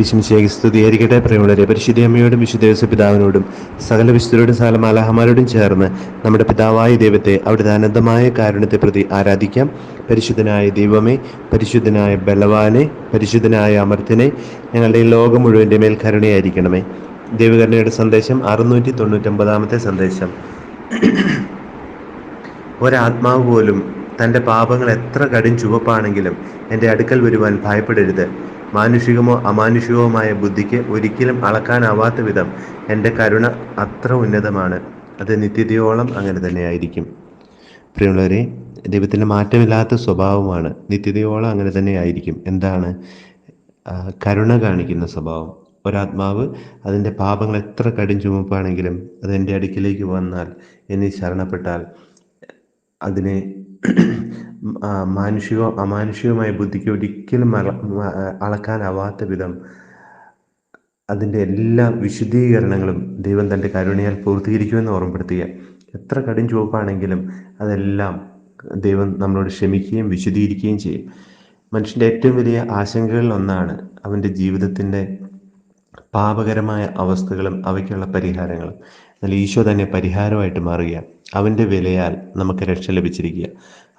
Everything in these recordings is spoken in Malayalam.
ഈശ്വമിശിഹായ്ക്ക് സ്തുതിയായിരിക്കട്ടെ. പ്രിയമുള്ളവരെ, പരിശുദ്ധ അമ്മയോടും വിശുദ്ധ യേശു പിതാവിനോടും സകല വിശുദ്ധരോടും സകല മാലാഹമാരോടും ചേർന്ന് നമ്മുടെ പിതാവായ ദൈവത്തെ അവിടുത്തെ അനന്തമായ കാരുണ്യത്തെ പ്രതി ആരാധിക്കാം. പരിശുദ്ധനായ ദൈവമേ, പരിശുദ്ധനായ ബലവാനെ, പരിശുദ്ധനായ അമർത്തിനെ, ഞങ്ങളുടെ ഈ ലോകം മുഴുവൻ്റെ മേൽ കരുണയായിരിക്കണമേ. ദൈവകരുണയുടെ സന്ദേശം 699 സന്ദേശം. ഒരാത്മാവ് പോലും തൻ്റെ പാപങ്ങൾ എത്ര കടും ചുവപ്പാണെങ്കിലും എൻ്റെ അടുക്കൽ വരുവാൻ ഭയപ്പെടരുത്. മാനുഷികമോ അമാനുഷികവുമായ ബുദ്ധിക്ക് ഒരിക്കലും അളക്കാനാവാത്ത വിധം എൻ്റെ കരുണ അത്ര ഉന്നതമാണ്. അത് നിത്യതയോളം അങ്ങനെ തന്നെയായിരിക്കും. പ്രിയമുള്ളവരെ, ദൈവത്തിൻ്റെ മാറ്റമില്ലാത്ത സ്വഭാവമാണ്. നിത്യതയോളം അങ്ങനെ തന്നെ ആയിരിക്കും. എന്താണ്? കരുണ കാണിക്കുന്ന സ്വഭാവം. ഒരാത്മാവ് അതിൻ്റെ പാപങ്ങൾ എത്ര കടും ചുമപ്പാണെങ്കിലും അത് എൻ്റെ അടുക്കിലേക്ക് വന്നാൽ, എന്നെ ശരണപ്പെട്ടാൽ, അതിനെ മാനുഷികമോ അമാനുഷികമായ ബുദ്ധിക്ക് ഒരിക്കലും അളക്കാനാവാത്ത വിധം അതിൻ്റെ എല്ലാ വിശുദ്ധീകരണങ്ങളും ദൈവം തൻ്റെ കരുണയാൽ പൂർത്തീകരിക്കുമെന്ന് ഓർമ്മപ്പെടുത്തുക. എത്ര കടും ചുവപ്പാണെങ്കിലും അതെല്ലാം ദൈവം നമ്മളോട് ക്ഷമിക്കുകയും വിശുദ്ധീകരിക്കുകയും ചെയ്യും. മനുഷ്യൻ്റെ ഏറ്റവും വലിയ ആശങ്കകളിൽ ഒന്നാണ് അവൻ്റെ ജീവിതത്തിൻ്റെ പാപകരമായ അവസ്ഥകളും അവയ്ക്കുള്ള പരിഹാരങ്ങളും. എന്നാൽ ഈശോ തന്നെ പരിഹാരമായിട്ട് മാറുക. അവൻ്റെ വിലയാൽ നമുക്ക് രക്ഷ ലഭിച്ചിരിക്കുക.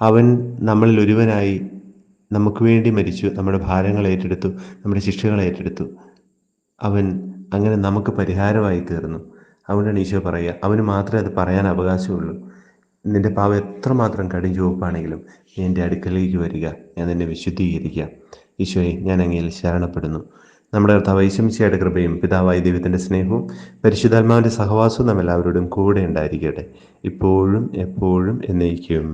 അവൻ നമ്മളിൽ ഒരുവനായി നമുക്ക് വേണ്ടി മരിച്ചു, നമ്മുടെ ഭാരങ്ങൾ ഏറ്റെടുത്തു, നമ്മുടെ ശിക്ഷകൾ ഏറ്റെടുത്തു. അവൻ അങ്ങനെ നമുക്ക് പരിഹാരമായി തീർന്നു. അതുകൊണ്ടാണ് ഈശോ പറയുക, അവന് മാത്രമേ അത് പറയാൻ അവകാശമുള്ളൂ. നിൻ്റെ പാപം എത്രമാത്രം കടും ചുവപ്പാണെങ്കിലും നീ എൻ്റെ അടുക്കലേക്ക് വരിക, ഞാൻ നിന്നെ വിശുദ്ധീകരിക്കാം. ഈശോയെ, ഞാൻ അങ്ങയിൽ ശരണപ്പെടുന്നു. നമ്മുടെ കർത്താവ് യേശുമിശിഹായുടെ കൃപയും പിതാവായ ദൈവത്തിൻ്റെ സ്നേഹവും പരിശുദ്ധാത്മാവിൻ്റെ സഹവാസവും നമ്മെല്ലാവരോടും കൂടെ ഉണ്ടായിരിക്കട്ടെ, ഇപ്പോഴും എപ്പോഴും എന്നേക്കും.